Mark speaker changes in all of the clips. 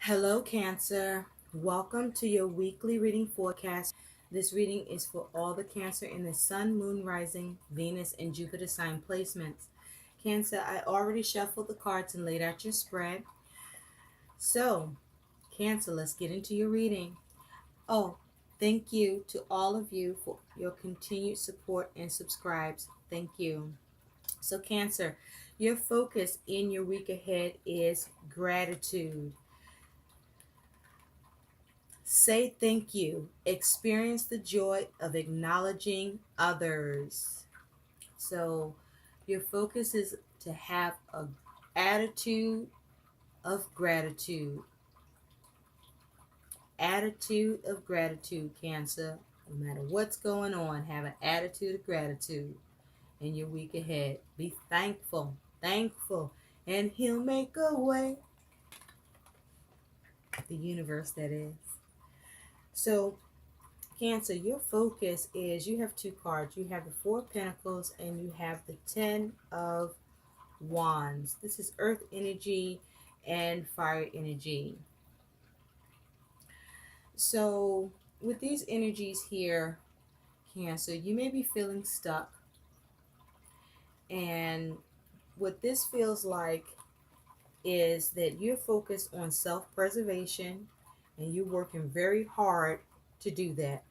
Speaker 1: Hello, Cancer. Welcome to your weekly reading forecast. This reading is for all the Cancer in the Sun, Moon, Rising, Venus, and Jupiter sign placements. Cancer, I already shuffled the cards and laid out your spread. So, Cancer, let's get into your reading. Oh, thank you to all of you for your continued support and subscribes. Thank you. So, Cancer, your focus in your week ahead is gratitude. Say thank you. Experience the joy of acknowledging others. So your focus is to have an attitude of gratitude. Attitude of gratitude, Cancer. No matter what's going on, have an attitude of gratitude in your week ahead. Be thankful, and he'll make a way. The universe, that is. So Cancer, your focus is, you have two cards. You have the Four of Pentacles and you have the Ten of Wands. This is earth energy and fire energy. So with these energies here, Cancer, you may be feeling stuck. And what this feels like is that you're focused on self-preservation and you're working very hard to do that.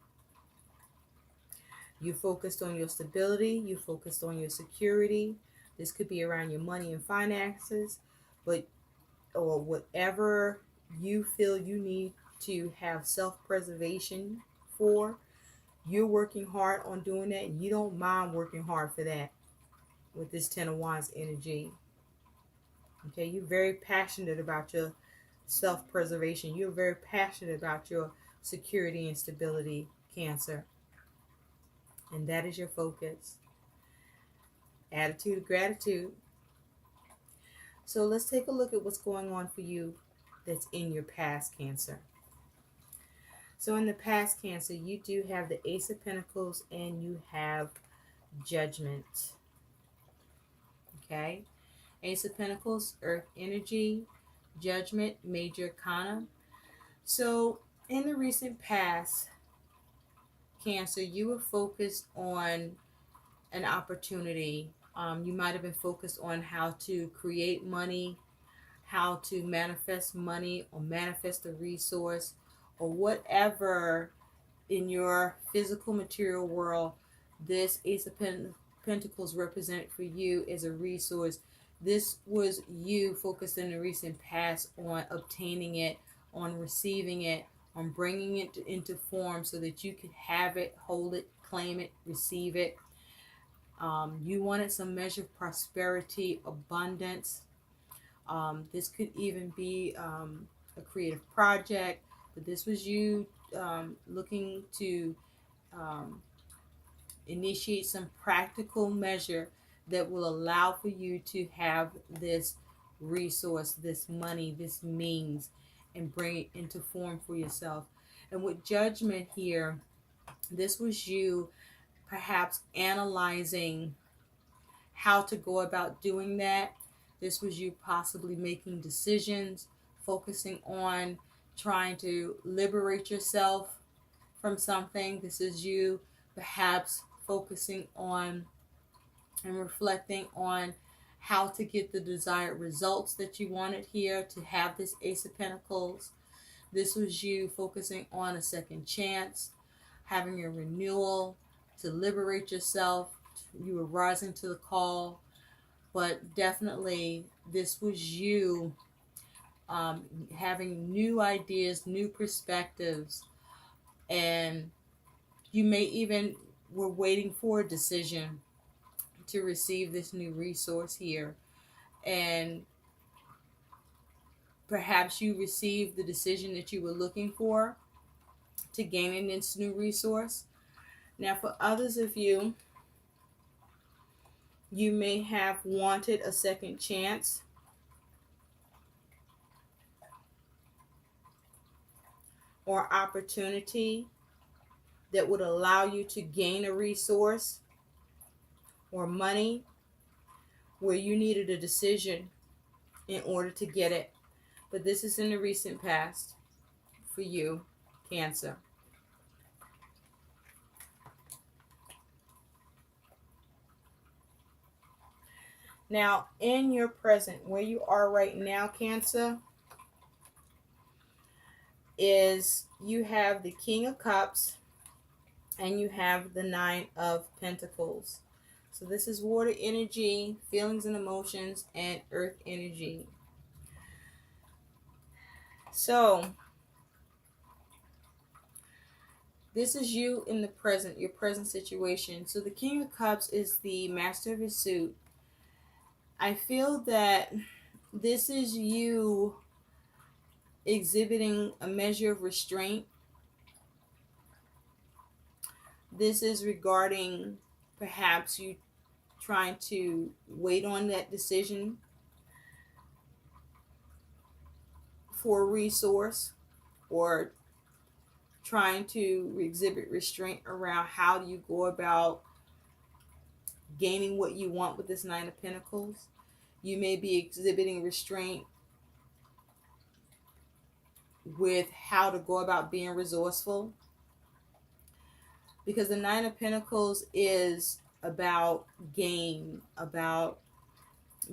Speaker 1: You focused on your stability, you focused on your security. This could be around your money and finances, or whatever you feel you need to have self-preservation for. You're working hard on doing that, and you don't mind working hard for that with this Ten of Wands energy. Okay, you're very passionate about your self-preservation. You're very passionate about your security and stability, Cancer. And that is your focus. Attitude of gratitude. So let's take a look at what's going on for you that's in your past, Cancer. So in the past, Cancer, you do have the Ace of Pentacles and you have Judgment. Okay? Ace of Pentacles, Earth energy, Judgment, Major Arcana. So in the recent past, Cancer, you were focused on an opportunity. You might have been focused on how to create money, how to manifest money or manifest a resource, or whatever in your physical material world this Ace of Pentacles represent for you as a resource. This was you focused in the recent past on obtaining it, on receiving it, on bringing it into form so that you could have it, hold it, claim it, receive it. You wanted some measure of prosperity, abundance. This could even be a creative project, but this was you looking to initiate some practical measure that will allow for you to have this resource, this money, this means, and bring it into form for yourself. And with Judgment here, this was you perhaps analyzing how to go about doing that. This was you possibly making decisions, focusing on trying to liberate yourself from something. This is you perhaps focusing on and reflecting on how to get the desired results that you wanted here to have this Ace of Pentacles. This was you focusing on a second chance, having a renewal to liberate yourself. You were rising to the call, but definitely this was you having new ideas, new perspectives, and you may even were waiting for a decision to receive this new resource here, and perhaps you received the decision that you were looking for to gain this new resource. Now for others of you, you may have wanted a second chance, or opportunity that would allow you to gain a resource or money where you needed a decision in order to get it. But this is in the recent past for you, Cancer. Now, in your present, where you are right now, Cancer, is you have the King of Cups and you have the Nine of Pentacles. So this is water energy, feelings and emotions, and earth energy. So this is you in the present, your present situation. So the King of Cups is the master of his suit. I feel that this is you exhibiting a measure of restraint. This is regarding perhaps you trying to wait on that decision for a resource, or trying to exhibit restraint around how do you go about gaining what you want with this Nine of Pentacles. You may be exhibiting restraint with how to go about being resourceful, because the Nine of Pentacles is about gain, about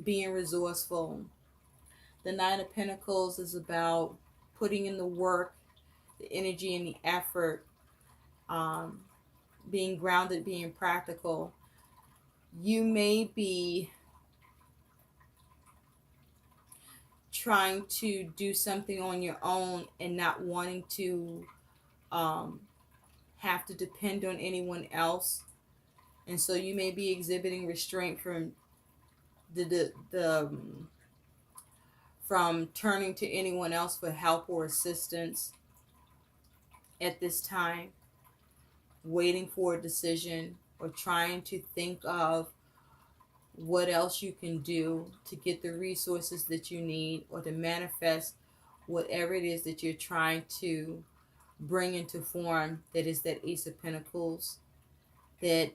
Speaker 1: being resourceful. The Nine of Pentacles is about putting in the work, the energy and the effort, being grounded, being practical. You may be trying to do something on your own and not wanting to have to depend on anyone else. And so you may be exhibiting restraint from from turning to anyone else for help or assistance at this time, waiting for a decision, or trying to think of what else you can do to get the resources that you need, or to manifest whatever it is that you're trying to bring into form. That is that Ace of Pentacles that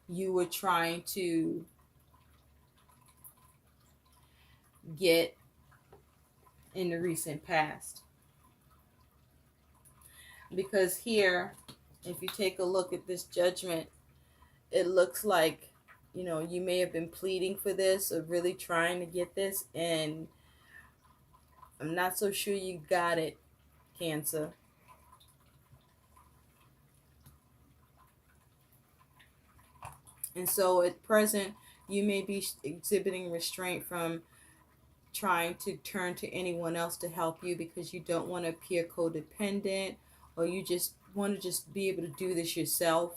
Speaker 1: you were trying to get in the recent past. Because here, if you take a look at this Judgment, it looks like, you know, you may have been pleading for this or really trying to get this, and I'm not so sure you got it, Cancer. And so at present, you may be exhibiting restraint from trying to turn to anyone else to help you, because you don't want to appear codependent, or you just want to just be able to do this yourself.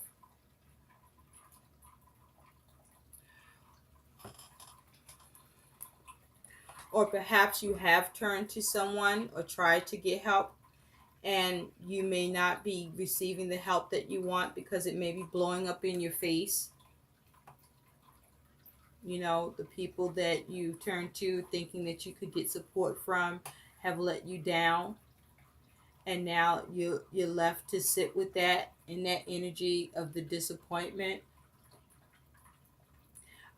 Speaker 1: Or perhaps you have turned to someone or tried to get help, and you may not be receiving the help that you want because it may be blowing up in your face. You know, the people that you turn to thinking that you could get support from have let you down. And now you're left to sit with that, in that energy of the disappointment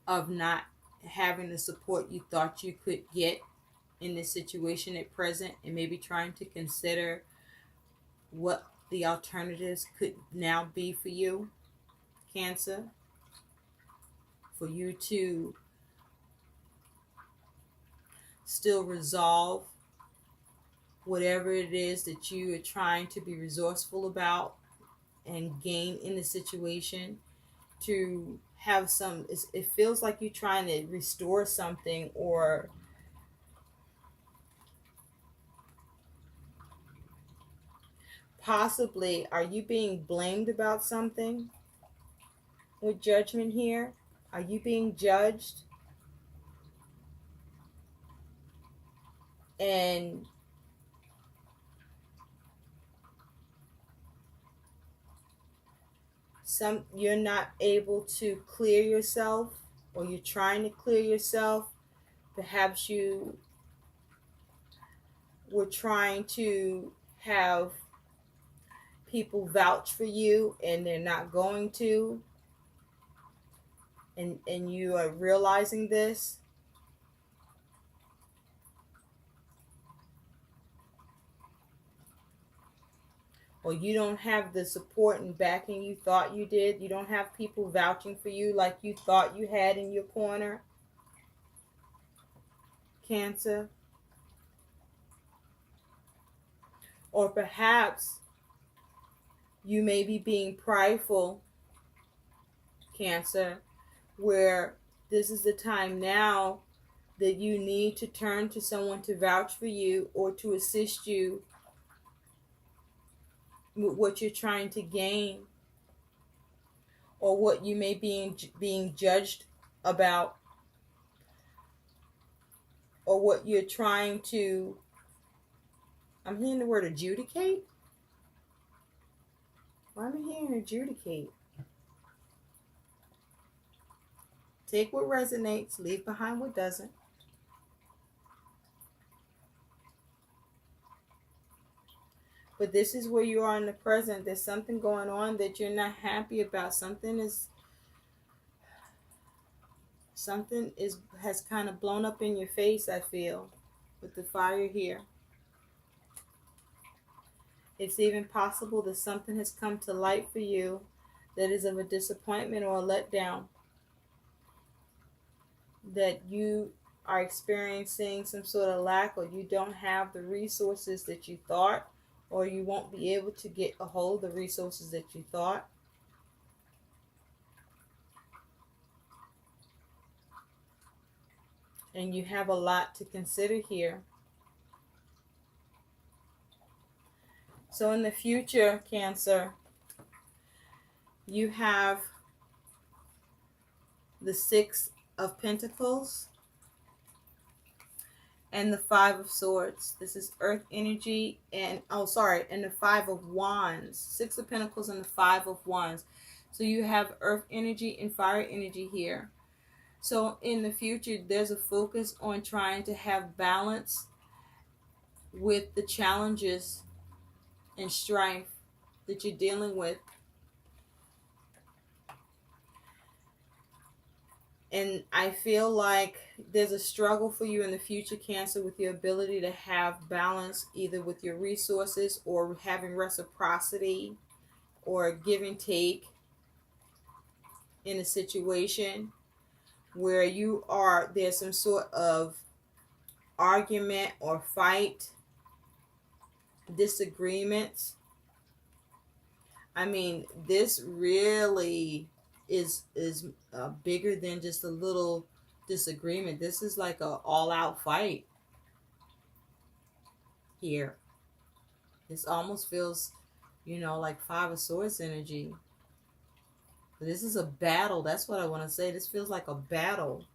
Speaker 1: of not having the support you thought you could get in this situation at present, and maybe trying to consider what the alternatives could now be for you, Cancer, for you to still resolve whatever it is that you are trying to be resourceful about and gain in the situation, to have some, it feels like you're trying to restore something, or possibly are you being blamed about something with Judgment here? Are you being judged? And you're not able to clear yourself, or you're trying to clear yourself. Perhaps you were trying to have people vouch for you and they're not going to, and you are realizing this. or you don't have the support and backing you thought you did. You don't have people vouching for you like you thought you had in your corner, Cancer. Or perhaps you may be being prideful, Cancer, where this is the time now that you need to turn to someone to vouch for you or to assist you with what you're trying to gain, or what you may be being judged about, or what you're trying to, I'm hearing the word adjudicate. Why am I hearing adjudicate? Take what resonates, leave behind what doesn't. But this is where you are in the present. There's something going on that you're not happy about. Something has kind of blown up in your face, I feel, with the fire here. It's even possible that something has come to light for you that is of a disappointment or a letdown. That you are experiencing some sort of lack, or you don't have the resources that you thought, or you won't be able to get a hold of the resources that you thought. And you have a lot to consider here. So in the future, Cancer, you have the Six of Pentacles and the Five of Swords. This is Earth energy and and the Five of Wands. Six of Pentacles and the Five of Wands. So you have Earth energy and fire energy here. So in the future, there's a focus on trying to have balance with the challenges and strife that you're dealing with. And I feel like there's a struggle for you in the future, Cancer, with your ability to have balance either with your resources or having reciprocity or give and take in a situation where there's some sort of argument or fight, disagreements. I mean, this really is bigger than just a little disagreement. This is like a all-out fight here. This almost feels, like Five of Swords energy. But this is a battle. That's what I want to say. This feels like a battle.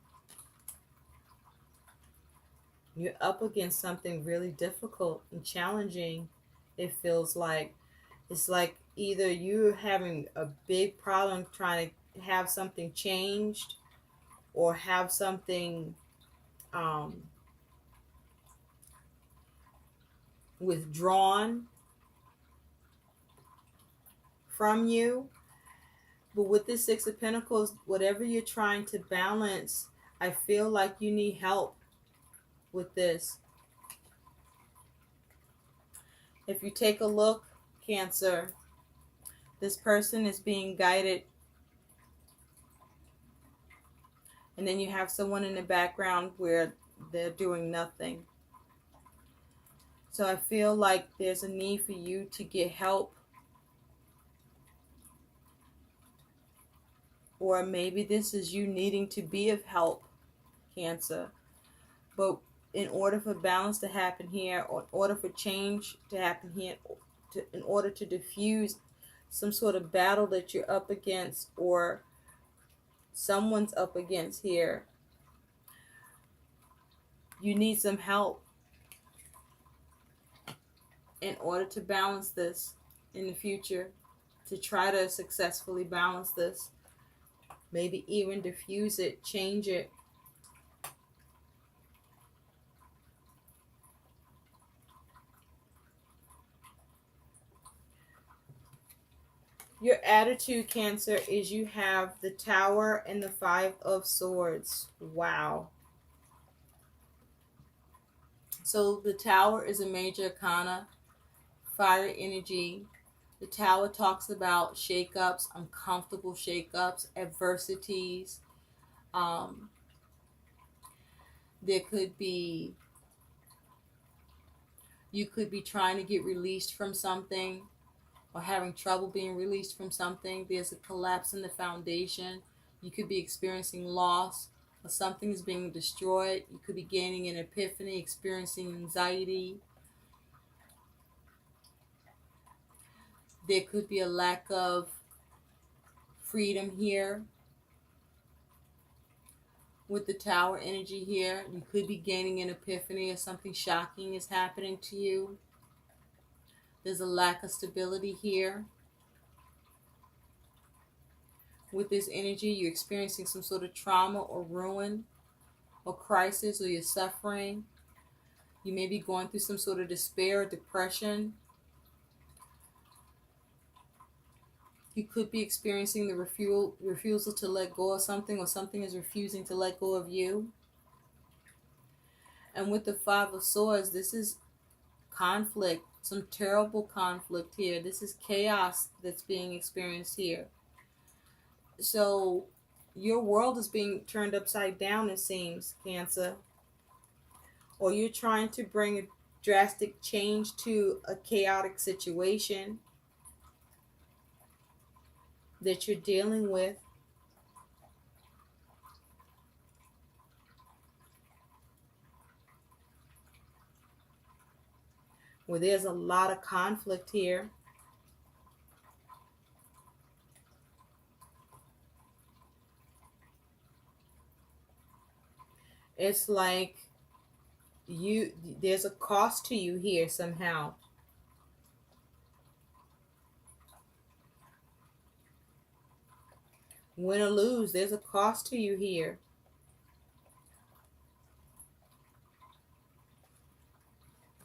Speaker 1: You're up against something really difficult and challenging. It feels like it's like either you're having a big problem trying to have something changed or have something withdrawn from you. But with this Six of Pentacles, whatever you're trying to balance, I feel like you need help with this. If you take a look, Cancer, this person is being guided. And then you have someone in the background where they're doing nothing. So I feel like there's a need for you to get help. Or maybe this is you needing to be of help, Cancer. But in order for balance to happen here, or in order for change to happen here, in order to diffuse some sort of battle that you're up against or someone's up against here, you need some help in order to balance this in the future, to try to successfully balance this. Maybe even diffuse it, change it. Your attitude, Cancer, is you have the Tower and the Five of Swords. Wow. So the Tower is a major arcana, fire energy. The Tower talks about shakeups, uncomfortable shakeups, adversities. Um, there could be, you could be trying to get released from something or having trouble being released from something. There's a collapse in the foundation. You could be experiencing loss or something is being destroyed. You could be gaining an epiphany, experiencing anxiety. There could be a lack of freedom here. With the Tower energy here, you could be gaining an epiphany or something shocking is happening to you. There's a lack of stability here. With this energy, you're experiencing some sort of trauma or ruin or crisis, or you're suffering. You may be going through some sort of despair or depression. You could be experiencing the refusal to let go of something, or something is refusing to let go of you. And with the Five of Swords, this is conflict, some terrible conflict here. This is chaos that's being experienced here. So your world is being turned upside down, it seems, Cancer. Or you're trying to bring a drastic change to a chaotic situation that you're dealing with. Well, there's a lot of conflict here. It's like there's a cost to you here somehow. Win or lose, there's a cost to you here.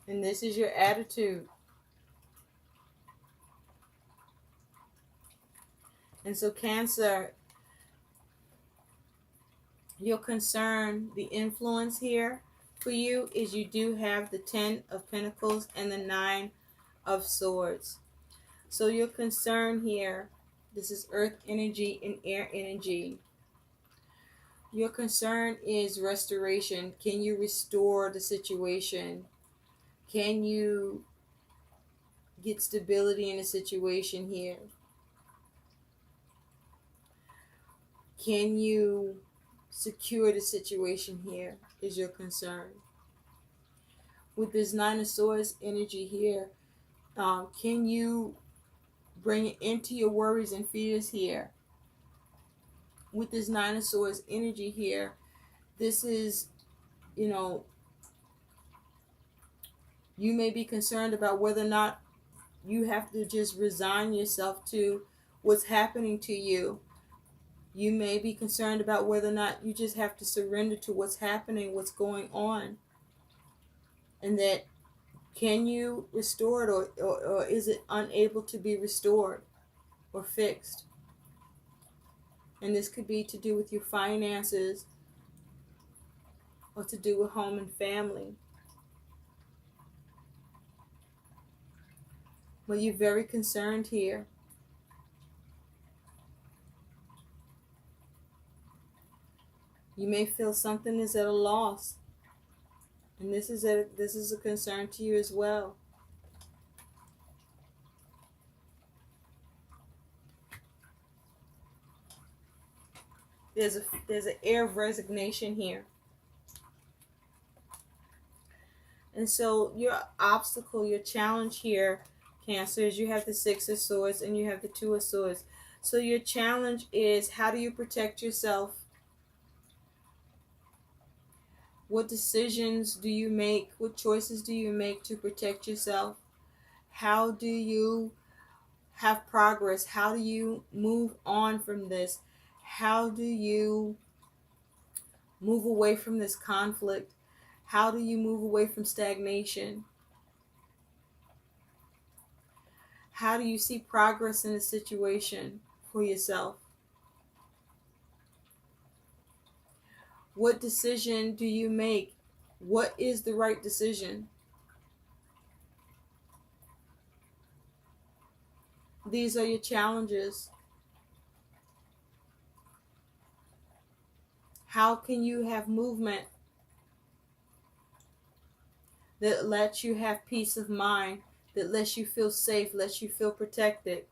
Speaker 1: And this is your attitude. And so Cancer, your concern, the influence here for you is you do have the 10 of Pentacles and the 9 of Swords. So your concern here, this is earth energy and air energy. Your concern is restoration. Can you restore the situation? Can you get stability in the situation here? Can you secure the situation here is your concern. With this 9 of Swords energy here, can you bring it into your worries and fears here? With this 9 of Swords energy here, this is, you may be concerned about whether or not you have to just resign yourself to what's happening to you. You may be concerned about whether or not you just have to surrender to what's happening, what's going on. And that, can you restore it, or is it unable to be restored or fixed? And this could be to do with your finances or to do with home and family. But you're very concerned here. You may feel something is at a loss. And this is a concern to you as well. There's an air of resignation here. And so your obstacle, your challenge here, Cancer, is you have the 6 of Swords and you have the 2 of Swords. So your challenge is, how do you protect yourself? What decisions do you make? What choices do you make to protect yourself? How do you have progress? How do you move on from this? How do you move away from this conflict? How do you move away from stagnation? How do you see progress in a situation for yourself? What decision do you make? What is the right decision? These are your challenges. How can you have movement that lets you have peace of mind, that lets you feel safe, lets you feel protected?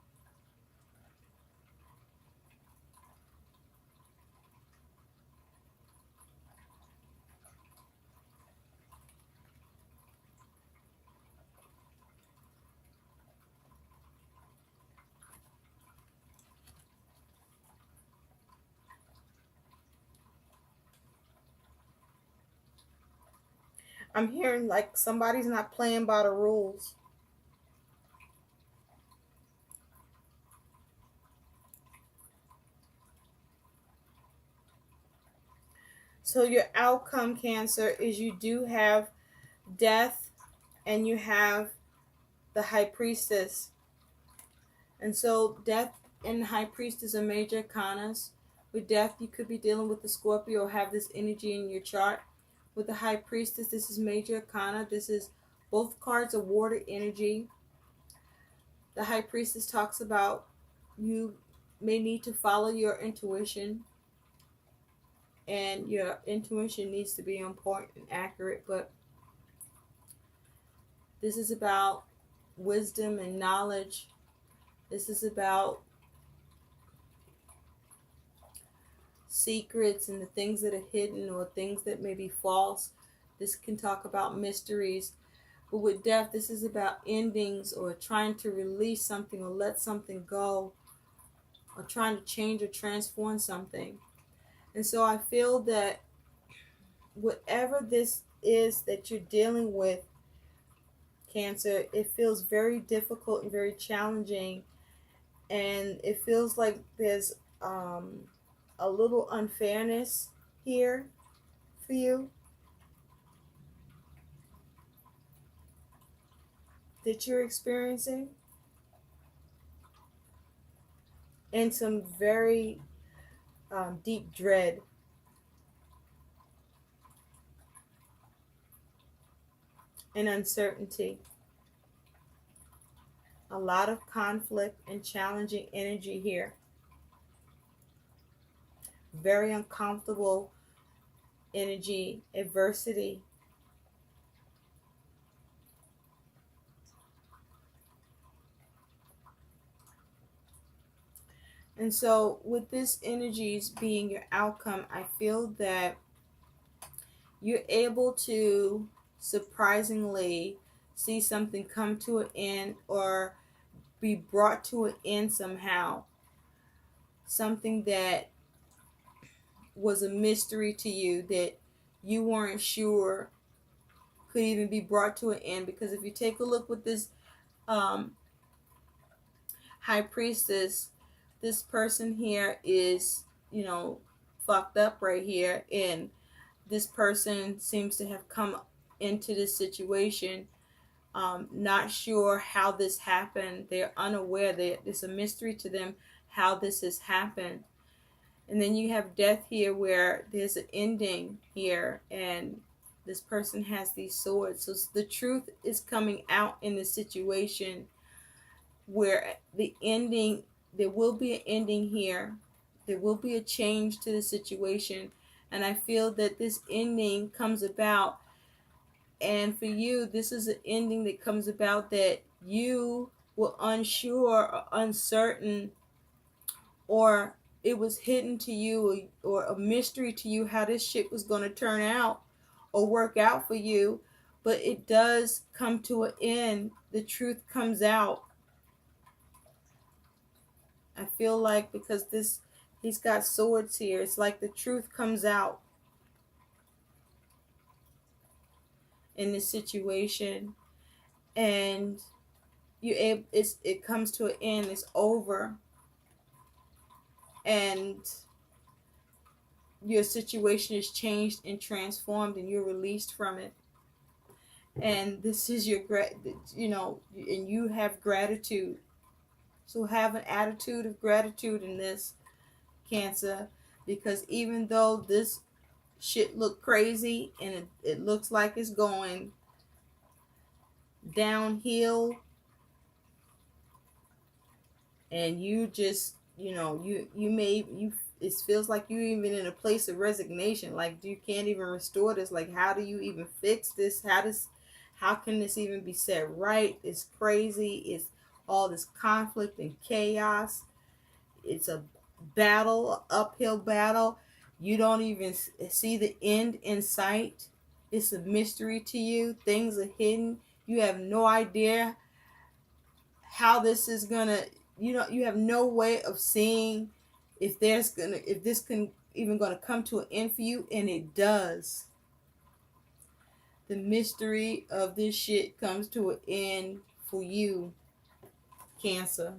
Speaker 1: I'm hearing like somebody's not playing by the rules. So your outcome, Cancer, is you do have death and you have the High Priestess. And so death and the High Priestess are major arcanas. With death, you could be dealing with the Scorpio or have this energy in your chart. With the High Priestess, this is major arcana. This is both cards of water energy. The High Priestess talks about you may need to follow your intuition, and your intuition needs to be on point and accurate, but this is about wisdom and knowledge. This is about secrets and the things that are hidden or things that may be false. This can talk about mysteries. But with death, this is about endings or trying to release something or let something go or trying to change or transform something. And so I feel that whatever this is that you're dealing with, Cancer, it feels very difficult and very challenging. And it feels like there's a little unfairness here for you that you're experiencing, and some very deep dread. And uncertainty. A lot of conflict and challenging energy here. Very uncomfortable energy, adversity. And so with this energies being your outcome, I feel that you're able to surprisingly see something come to an end or be brought to an end somehow. Something that was a mystery to you that you weren't sure could even be brought to an end. Because if you take a look with this um, High Priestess, this person here is, fucked up right here. And this person seems to have come into this situation not sure how this happened. They're unaware. It's a mystery to them how this has happened. And then you have death here where there's an ending here, and this person has these swords. So the truth is coming out in the situation where the ending, there will be an ending here. There will be a change to the situation. And I feel that this ending comes about. And for you, this is an ending that comes about that you were unsure or uncertain, or it was hidden to you, or a mystery to you how this shit was going to turn out or work out for you. But it does come to an end. The truth comes out. I feel like because he's got swords here, it's like the truth comes out in this situation, and it comes to an end. It's over, and your situation is changed and transformed, and you're released from it. And this is your and you have gratitude. So have an attitude of gratitude in this, Cancer, because even though this shit look crazy and it looks like it's going downhill, and you just, you may, it feels like you even in a place of resignation, like you can't even restore this. Like, how do you even fix this? How can this even be set right? It's crazy. It's all this conflict and chaos. It's a battle, uphill battle. You don't even see the end in sight. It's a mystery to you. Things are hidden. You have no idea how this is gonna, you have no way of seeing if this can even gonna come to an end for you, and it does. The mystery of this shit comes to an end for you, Cancer.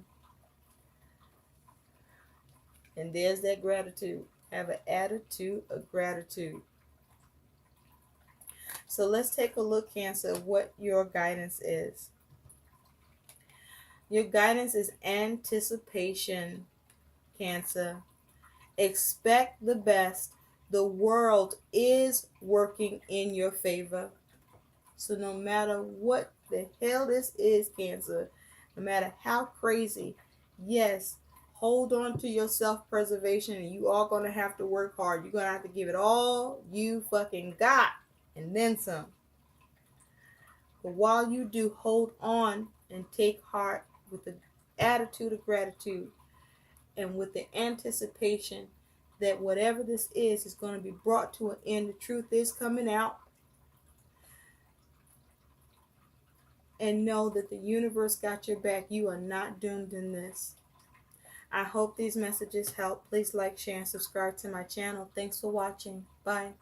Speaker 1: And there's that gratitude. Have an attitude of gratitude. So let's take a look, Cancer, what your guidance is. Your guidance is anticipation, Cancer. Expect the best. The world is working in your favor. So no matter what the hell this is, Cancer, no matter how crazy, yes, hold on to your self-preservation, and you are going to have to work hard. You're going to have to give it all you fucking got, and then some. But while you do, hold on and take heart with the attitude of gratitude and with the anticipation that whatever this is going to be brought to an end. The truth is coming out. And know that the universe got your back. You are not doomed in this. I hope these messages help. Please like, share, and subscribe to my channel. Thanks for watching. Bye.